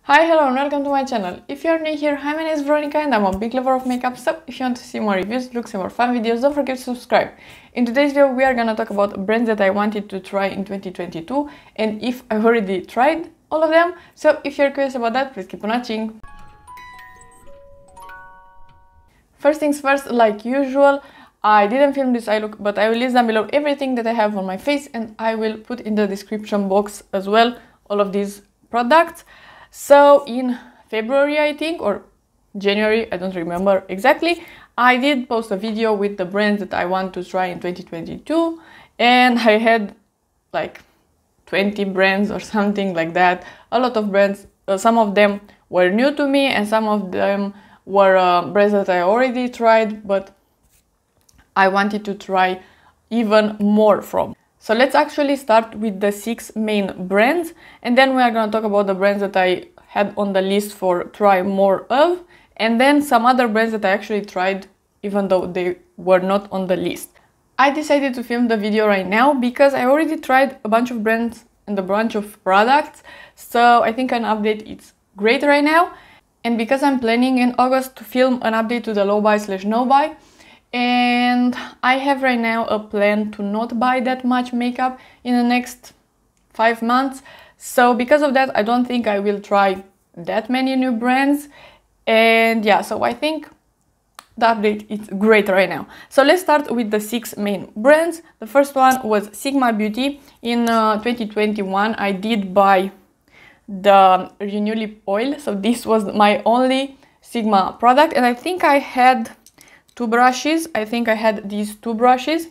Hi, hello and welcome to my channel. If you're new here, hi, my name is Veronica and I'm a big lover of makeup, so if you want to see more reviews, looks and more fun videos, don't forget to subscribe. In today's video we are gonna talk about brands that I wanted to try in 2022 and if I've already tried all of them, so if you're curious about that, please keep on watching. First things first, like usual, I didn't film this eye look, but I will list down below everything that I have on my face and I will put in the description box as well all of these products. So in February, I think, or January, I don't remember exactly, I did post a video with the brands that I want to try in 2022 and I had like 20 brands or something like that. A lot of brands, some of them were new to me and some of them were brands that I already tried, but I wanted to try even more from. So let's actually start with the 6 main brands and then we are going to talk about the brands that I had on the list for try more of and then some other brands that I actually tried even though they were not on the list. I decided to film the video right now because I already tried a bunch of brands and a bunch of products, so I think an update is great right now, and because I'm planning in August to film an update to the low buy / no buy. And I have right now a plan to not buy that much makeup in the next 5 months. So because of that, I don't think I will try that many new brands. And yeah, so I think the update is great right now. So let's start with the 6 main brands. The first one was Sigma Beauty. In 2021, I did buy the Renew Lip Oil. So this was my only Sigma product. And I think I had 2 brushes. I think I had these 2 brushes.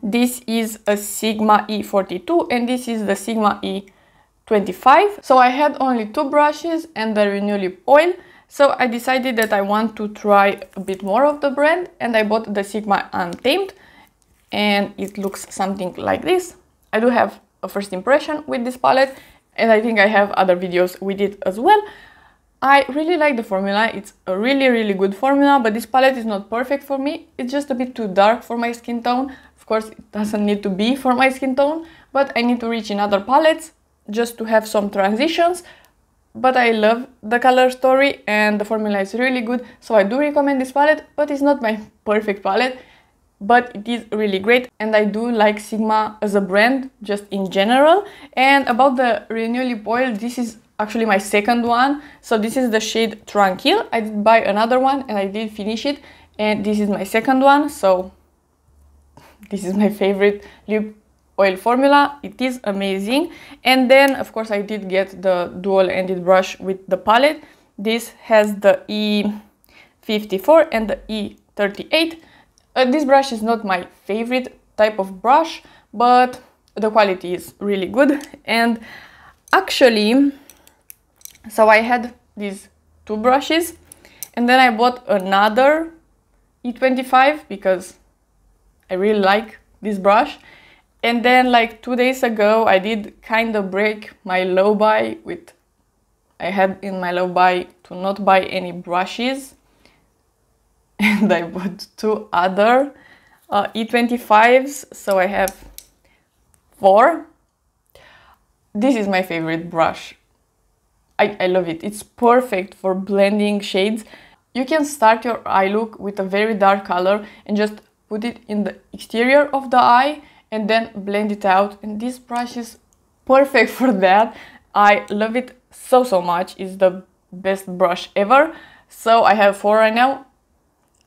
This is a Sigma E42 and this is the Sigma E25. So I had only 2 brushes and the Renew Lip Oil. So I decided that I want to try a bit more of the brand and I bought the Sigma Untamed and it looks something like this. I do have a first impression with this palette and I think I have other videos with it as well. I really like the formula, it's a really good formula, but this palette is not perfect for me. It's just a bit too dark for my skin tone. Of course, it doesn't need to be for my skin tone, but I need to reach in other palettes just to have some transitions. But I love the color story and the formula is really good, so I do recommend this palette, but it's not my perfect palette, but it is really great and I do like Sigma as a brand just in general. And about the Renew Lip Oil, this is actually my second one. So this is the shade Tranquil. I did buy another one and I did finish it and this is my second one. So this is my favorite lip oil formula. It is amazing. And then of course I did get the dual-ended brush with the palette. This has the E54 and the E38. This brush is not my favorite type of brush, but the quality is really good. And actually, so I had these 2 brushes and then I bought another E25 because I really like this brush. And then like 2 days ago I did kind of break my low buy with, I had in my low buy to not buy any brushes and I bought 2 other E25s, so I have 4. This is my favorite brush. I love it. It's perfect for blending shades. You can start your eye look with a very dark color and just put it in the exterior of the eye and then blend it out. And this brush is perfect for that. I love it so much. It's the best brush ever. So I have 4 right now.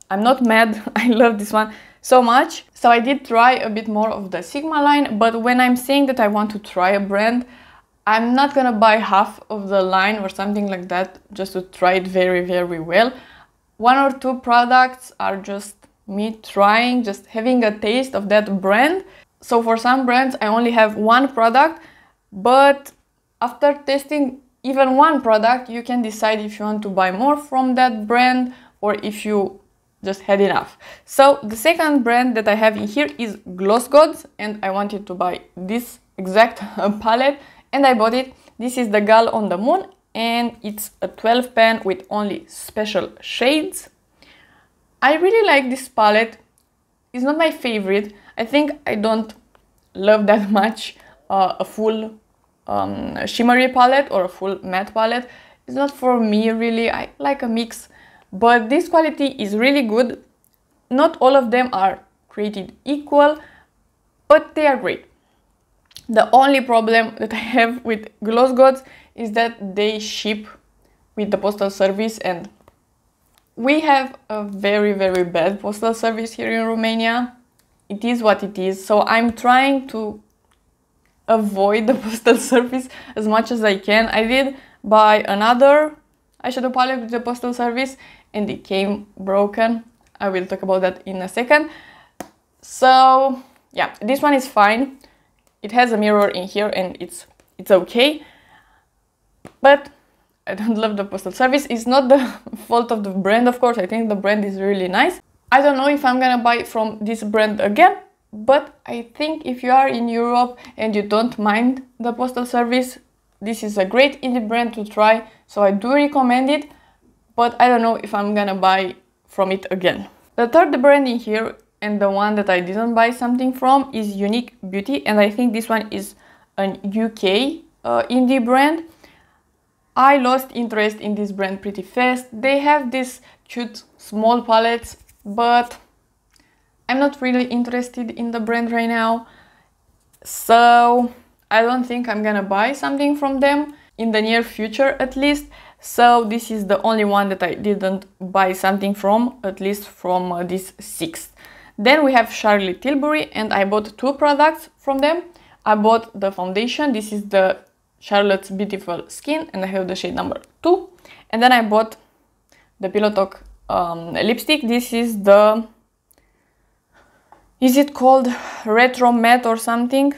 I'm not mad. I love this one so much. So I did try a bit more of the Sigma line, but when I'm saying that I want to try a brand, I'm not gonna buy half of the line or something like that just to try it very well. 1 or 2 products are just me trying, just having a taste of that brand. So for some brands I only have 1 product, but after testing even 1 product you can decide if you want to buy more from that brand or if you just had enough. So the second brand that I have in here is GlossGods and I wanted to buy this exact palette and I bought it. This is the Gal on the Moon and it's a 12 pan with only special shades. I really like this palette. It's not my favorite. I think I don't love that much a full shimmery palette or a full matte palette. It's not for me really. I like a mix, but this quality is really good. Not all of them are created equal, but they are great. The only problem that I have with GlossGods is that they ship with the postal service, and we have a very bad postal service here in Romania. It is what it is, so I'm trying to avoid the postal service as much as I can. I did buy another eyeshadow palette with the postal service and it came broken. I will talk about that in a second. So yeah, this one is fine. It has a mirror in here and it's okay, but I don't love the postal service. It's not the fault of the brand, of course. I think the brand is really nice. I don't know if I'm gonna buy from this brand again, but I think if you are in Europe and you don't mind the postal service, this is a great indie brand to try, so I do recommend it, but I don't know if I'm gonna buy from it again. The third brand in here, and the one that I didn't buy something from, is Unique Beauty, and I think this one is an UK indie brand. I lost interest in this brand pretty fast. They have these cute small palettes, but I'm not really interested in the brand right now, so I don't think I'm gonna buy something from them in the near future at least. So this is the only one that I didn't buy something from, at least from this 6th. Then we have Charlotte Tilbury, and I bought 2 products from them. I bought the foundation. This is the Charlotte's Beautiful Skin, and I have the shade number 2. And then I bought the Pillow Talk lipstick. This is the... is it called Retro Matte or something?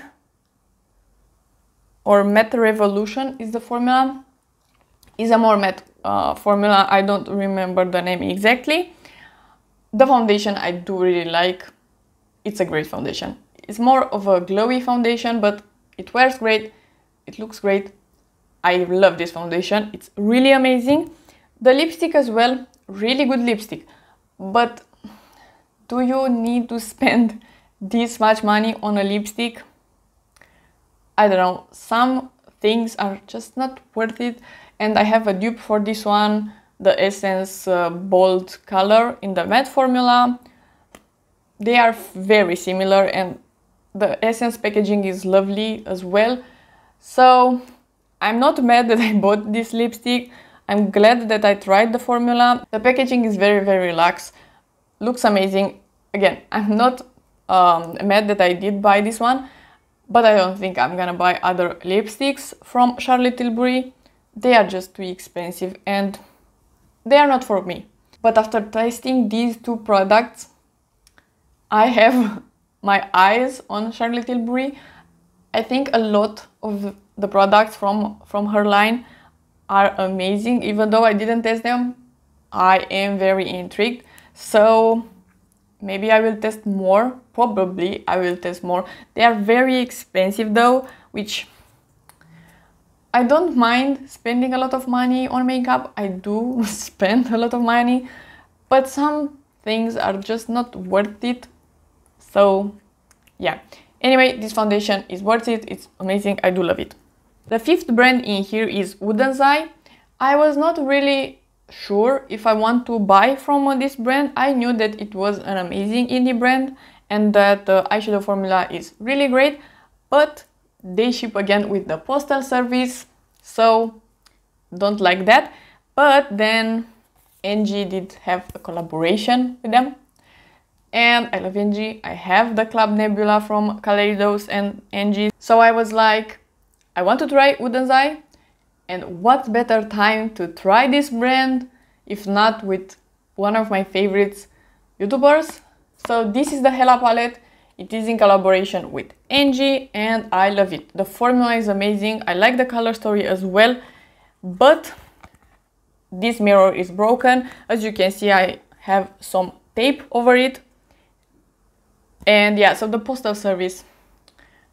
Or Matte Revolution is the formula. It's a more matte formula. I don't remember the name exactly. The foundation I do really like. It's a great foundation. It's more of a glowy foundation, but it wears great. It looks great. I love this foundation. It's really amazing. The lipstick as well, really good lipstick. But do you need to spend this much money on a lipstick? I don't know. Some things are just not worth it. And I have a dupe for this one, the Essence Bold color in the matte formula. They are very similar, and the Essence packaging is lovely as well. So I'm not mad that I bought this lipstick. I'm glad that I tried the formula. The packaging is very relaxed, looks amazing. Again, I'm not mad that I did buy this one, but I don't think I'm gonna buy other lipsticks from Charlotte Tilbury. They are just too expensive and they are not for me. But after testing these 2 products, I have my eyes on Charlotte Tilbury. I think a lot of the products from her line are amazing. Even though I didn't test them, I am very intrigued. So maybe I will test more. Probably I will test more. They are very expensive though, which I don't mind spending a lot of money on makeup. I do spend a lot of money, but some things are just not worth it. So yeah. Anyway, this foundation is worth it. It's amazing. I do love it. The 5th brand in here is Uden's. I was not really sure if I want to buy from this brand. I knew that it was an amazing indie brand and that the eyeshadow formula is really great, but they ship again with the postal service, so don't like that. But then NG did have a collaboration with them, and I love NG. I have the Club Nebula from Kaleidos and NG, so I was like, I want to try Uden's, and what better time to try this brand if not with one of my favorites YouTubers. So this is the Hela palette. It is in collaboration with NG and I love it. The formula is amazing. I like the color story as well, but this mirror is broken. As you can see, I have some tape over it. And yeah, so the postal service,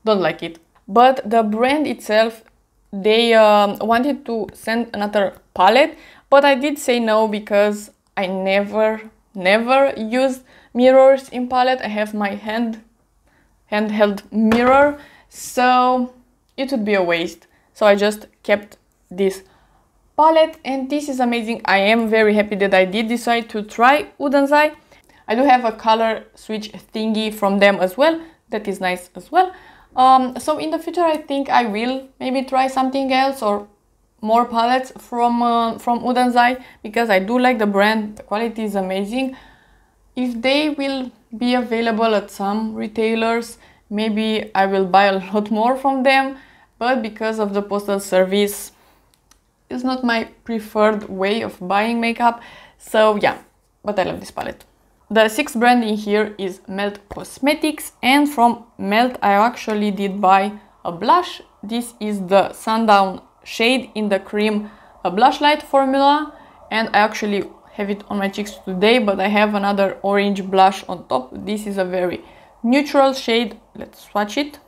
don't like it. But the brand itself, they wanted to send another palette, but I did say no because I never used mirrors in palette. I have my handheld mirror, so it would be a waste. so I just kept this palette, and this is amazing. I am very happy that I did decide to try Uden's Eye. I do have a color switch thingy from them as well, that is nice as well. So in the future I think I will maybe try something else or more palettes from Uden's Eye, because I do like the brand, the quality is amazing. If they will be available at some retailers, maybe I will buy a lot more from them, but because of the postal service, it's not my preferred way of buying makeup. So yeah, but I love this palette. The sixth brand in here is Melt Cosmetics, and from Melt I actually did buy a blush. This is the Sundown shade in the cream blush light formula, and I actually have it on my cheeks today, but I have another orange blush on top. This is a very neutral shade. Let's swatch it.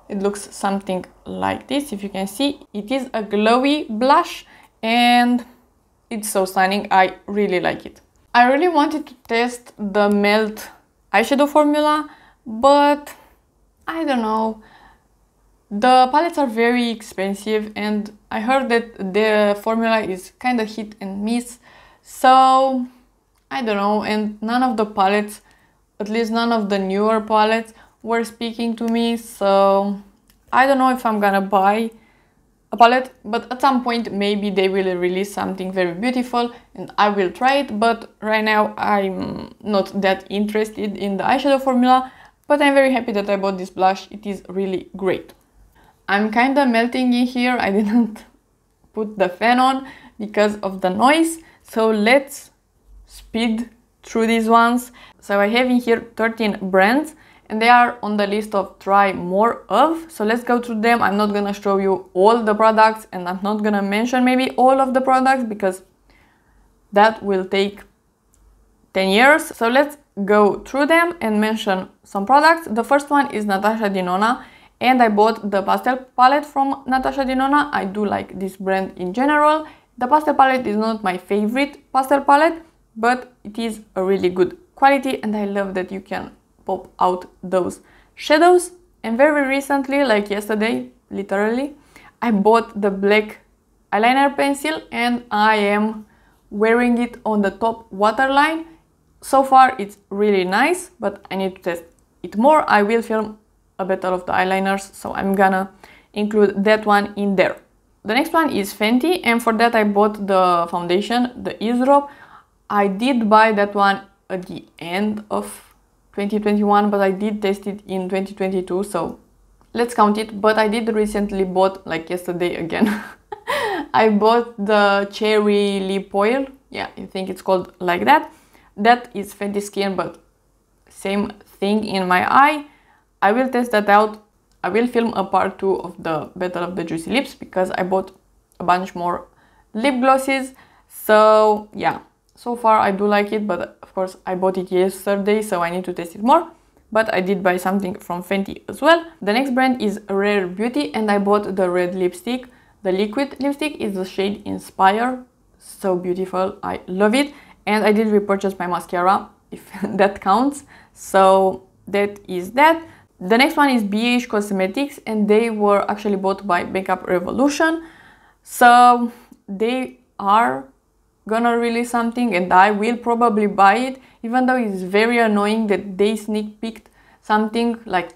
It looks something like this. If you can see, it is a glowy blush and it's so stunning. I really like it. I really wanted to test the Melt eyeshadow formula, but I don't know. The palettes are very expensive and I heard that the formula is kind of hit and miss, so I don't know, and none of the palettes, at least none of the newer palettes, were speaking to me, so I don't know if I'm gonna buy a palette, but at some point maybe they will release something very beautiful and I will try it, but right now I'm not that interested in the eyeshadow formula, but I'm very happy that I bought this blush. It is really great. I'm kind of melting in here. I didn't put the fan on because of the noise, so let's speed through these ones. So I have in here 13 brands and they are on the list of try more of, so let's go through them. I'm not gonna show you all the products and I'm not gonna mention maybe all of the products because that will take 10 years. So let's go through them and mention some products. The first one is Natasha Denona, and I bought the Pastel palette from Natasha Denona. I do like this brand in general. The Pastel palette is not my favorite Pastel palette, but it is a really good quality and I love that you can pop out those shadows. And very recently, like yesterday, literally, I bought the black eyeliner pencil and I am wearing it on the top waterline. So far it's really nice, but I need to test it more. I will film a battle of the eyeliners, so I'm gonna include that one in there. The next one is Fenty, and for that I bought the foundation, the Eaze Drop. I did buy that one at the end of 2021, but I did test it in 2022, so let's count it. But I did recently bought, like yesterday again, I bought the Cherry Lip Oil. Yeah, I think it's called like that. That is Fenty Skin, but same thing in my eye. I will test that out. I will film a part 2 of the Battle of the Juicy Lips because I bought a bunch more lip glosses. So yeah, so far I do like it, but of course I bought it yesterday, so I need to test it more. But I did buy something from Fenty as well. The next brand is Rare Beauty and I bought the red lipstick. The liquid lipstick is the shade Inspire. So beautiful, I love it. And I did repurchase my mascara, if that counts. So that is that. The next one is BH Cosmetics and they were actually bought by Makeup Revolution. So they are gonna release something and I will probably buy it, even though it's very annoying that they sneak peeked something like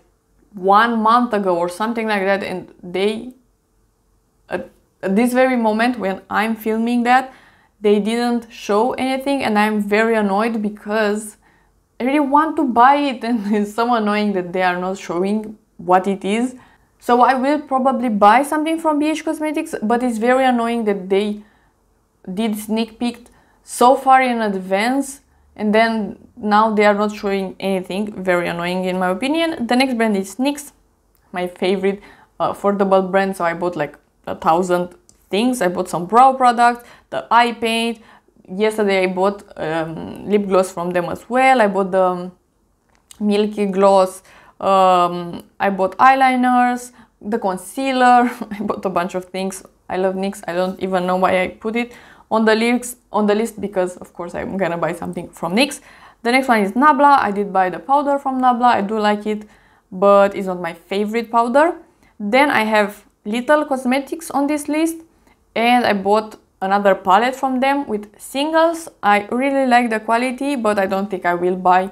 1 month ago or something like that, and they at this very moment when I'm filming that, they didn't show anything, and I'm very annoyed because I really want to buy it and it's so annoying that they are not showing what it is. So I will probably buy something from BH Cosmetics, but it's very annoying that they did sneak peeked so far in advance and then now they are not showing anything. Very annoying in my opinion. The next brand is NYX, my favorite affordable brand, so I bought like 1,000 things. I bought some brow products, the eye paint. Yesterday I bought lip gloss from them as well. I bought the Milky gloss. I bought eyeliners, the concealer. I bought a bunch of things. I love NYX. I don't even know why I put it on the list because of course I'm gonna buy something from NYX. The next one is Nabla. I did buy the powder from Nabla. I do like it, but it's not my favorite powder. Then I have little cosmetics on this list, and I bought another palette from them with singles. I really like the quality, but I don't think I will buy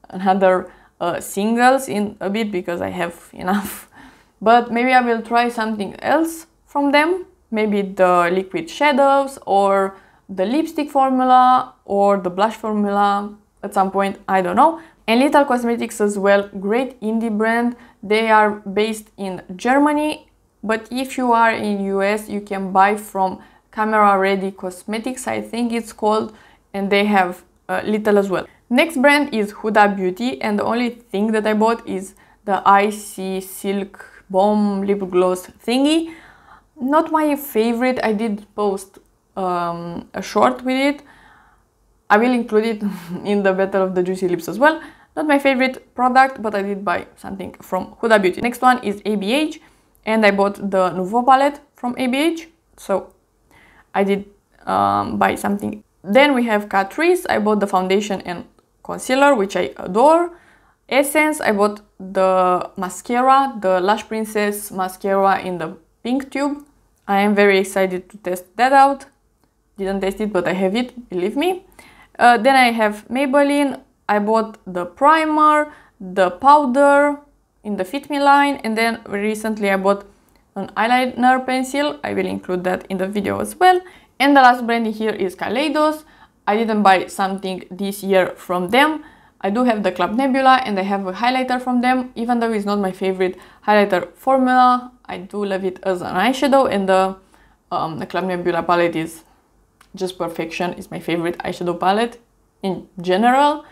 another singles in a bit because I have enough. But maybe I will try something else from them, maybe the liquid shadows or the lipstick formula or the blush formula at some point, I don't know. And Little Cosmetics as well, great indie brand. They are based in Germany, but if you are in US, you can buy from Camera Ready Cosmetics, I think it's called, and they have Little as well. Next brand is Huda Beauty, and the only thing that I bought is the Icy Silk Bomb Lip Gloss thingy. Not my favorite. I did post a short with it. I will include it in the Battle of the Juicy Lips as well. Not my favorite product, but I did buy something from Huda Beauty. Next one is ABH, and I bought the Nouveau palette from ABH, so I did buy something. Then we have Catrice. I bought the foundation and concealer, which I adore. Essence, I bought the mascara, the Lush Princess mascara in the pink tube. I am very excited to test that out. Didn't test it, but I have it, believe me. Then I have Maybelline. I bought the primer, the powder in the Fit Me line, and then recently I bought an eyeliner pencil. I will include that in the video as well. And the last brand here is Kaleidos. I didn't buy something this year from them. I do have the Club Nebula, and I have a highlighter from them. Even though it's not my favorite highlighter formula, I do love it as an eyeshadow, and the Club Nebula palette is just perfection. It's my favorite eyeshadow palette in general.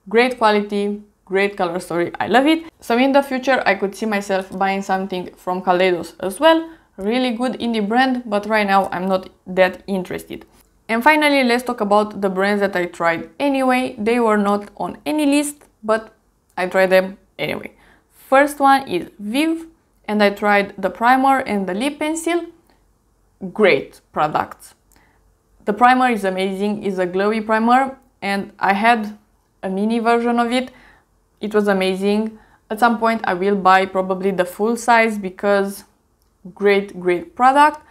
Great quality, great color story, I love it. So in the future I could see myself buying something from Kaleidos as well. Really good indie brand, but right now I'm not that interested. And finally, let's talk about the brands that I tried anyway. They were not on any list, but I tried them anyway. First one is Viv, and I tried the primer and the lip pencil. Great products. The primer is amazing, it's a glowy primer, and I had a mini version of it. It was amazing. At some point I will buy probably the full size because great product.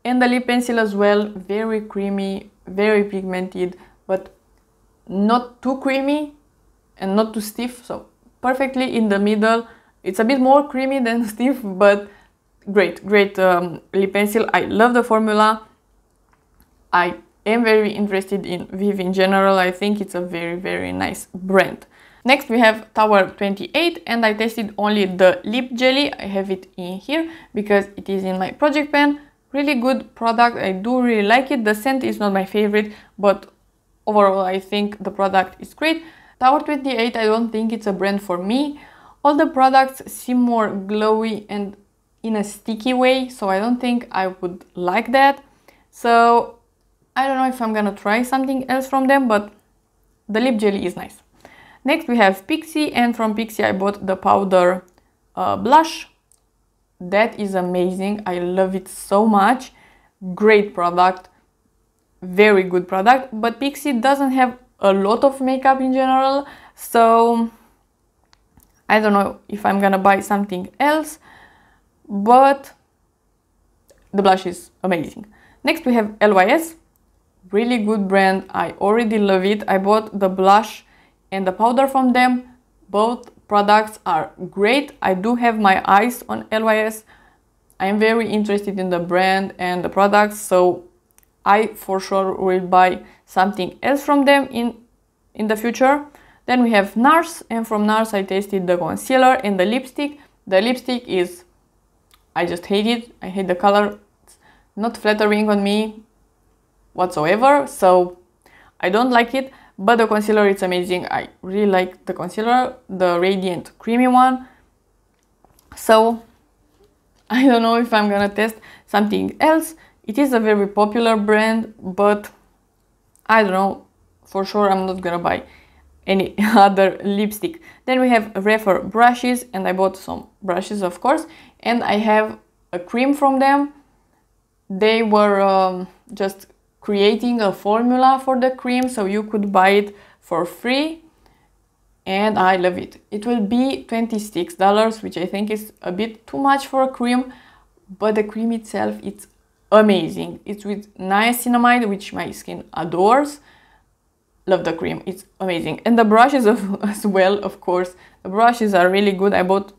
And the lip pencil as well, very creamy, very pigmented, but not too creamy and not too stiff, so perfectly in the middle. It's a bit more creamy than stiff, but great lip pencil. I love the formula. I am very interested in Viv in general. I think it's a very nice brand. Next we have Tower 28, and I tested only the lip jelly. I have it in here because it is in my project pen. Really good product. I do really like it. The scent is not my favorite, but overall I think the product is great. Tower 28, I don't think it's a brand for me. All the products seem more glowy and in a sticky way, so I don't think I would like that. So I don't know if I'm gonna try something else from them, but the lip jelly is nice. Next we have Pixi, and from Pixi I bought the powder blush. That is amazing. I love it so much. Great product, very good product, but Pixi doesn't have a lot of makeup in general, so I don't know if I'm gonna buy something else, but the blush is amazing. Next we have LYS, really good brand. I already love it. I bought the blush and the powder from them. Both products are great. I do have my eyes on LYS. I am very interested in the brand and the products, so I for sure will buy something else from them in the future. Then we have NARS, and from NARS I tasted the concealer and the lipstick. The lipstick is, I just hate it. I hate the color. It's not flattering on me whatsoever, so I don't like it. But the concealer, it's amazing. I really like the concealer, the Radiant Creamy one. So I don't know if I'm gonna test something else. It is a very popular brand, but I don't know. For sure I'm not gonna buy any other lipstick. Then we have Refer brushes, and I bought some brushes, of course. And I have a cream from them. They were just creating a formula for the cream, so you could buy it for free, and I love it. It will be $26, which I think is a bit too much for a cream, but the cream itself, it's amazing. It's with niacinamide, which my skin adores. Love the cream, it's amazing. And the brushes as well, of course. The brushes are really good. I bought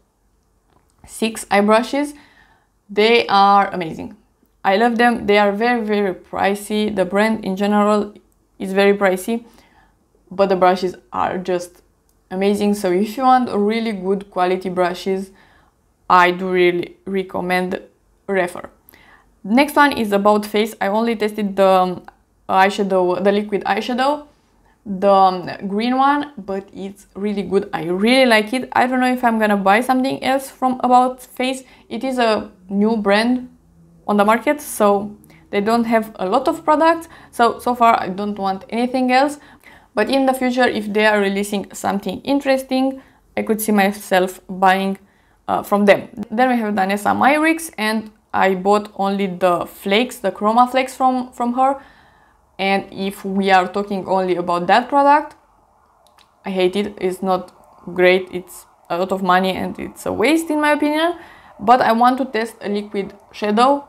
6 eye brushes. They are amazing. I love them. They are very, very pricey. The brand in general is very pricey, but the brushes are just amazing. So if you want really good quality brushes, I do really recommend Refer. Next one is about face. I only tested the eyeshadow, the liquid eyeshadow, the green one, but it's really good. I really like it. I don't know if I'm gonna buy something else from About Face. It is a new brand on the market, so they don't have a lot of products. So far I don't want anything else. But in the future, if they are releasing something interesting, I could see myself buying from them. Then we have Danessa Myrix, and I bought only the flakes, the chroma flakes from her. And if we are talking only about that product, I hate it. It's not great. It's a lot of money and it's a waste in my opinion. But I want to test a liquid shadow,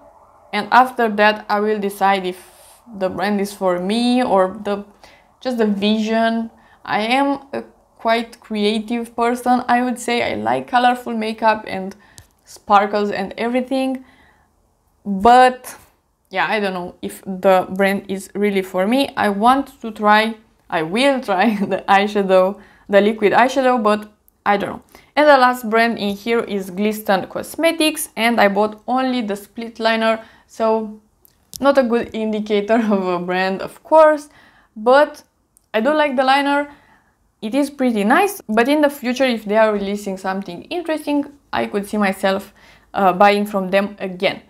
and after that I will decide if the brand is for me or just the vision. I am a quite creative person, I would say. I like colorful makeup and sparkles and everything, but yeah, I don't know if the brand is really for me. I will try the eyeshadow, the liquid eyeshadow, but I don't know. And the last brand in here is Glisten Cosmetics, and I bought only the split liner, so not a good indicator of a brand, of course, but I do like the liner. It is pretty nice, but in the future, if they are releasing something interesting, I could see myself buying from them again.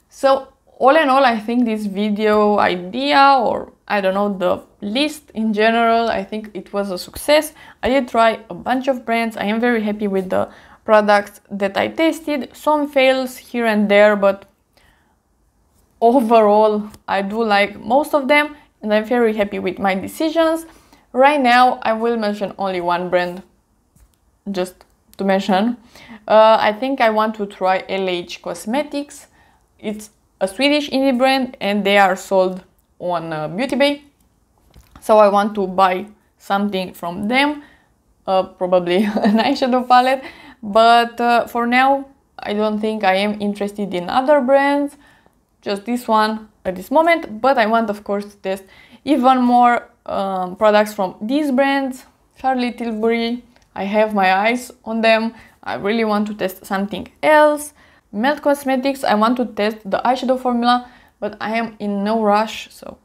So all in all, I think this video idea, or I don't know, the list in general, I think it was a success. I did try a bunch of brands. I am very happy with the products that I tested. Some fails here and there, but overall I do like most of them, and I'm very happy with my decisions. Right now I will mention only one brand, just to mention. I think I want to try LH Cosmetics. It's a Swedish indie brand and they are sold on Beauty Bay, so I want to buy something from them, probably an eyeshadow palette, but for now I don't think I am interested in other brands, just this one at this moment. But I want, of course, to test even more products from these brands. Charlotte Tilbury, I have my eyes on them. I really want to test something else. Melt Cosmetics, I want to test the eyeshadow formula, but I am in no rush, so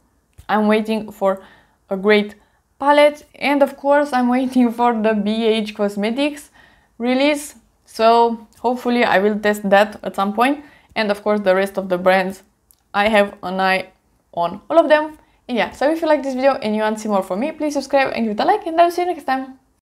I'm waiting for a great palette. And of course I'm waiting for the BH Cosmetics release, so hopefully I will test that at some point. And of course the rest of the brands, I have an eye on all of them. And yeah, so if you like this video and you want to see more from me, please subscribe and give it a like, and I'll see you next time.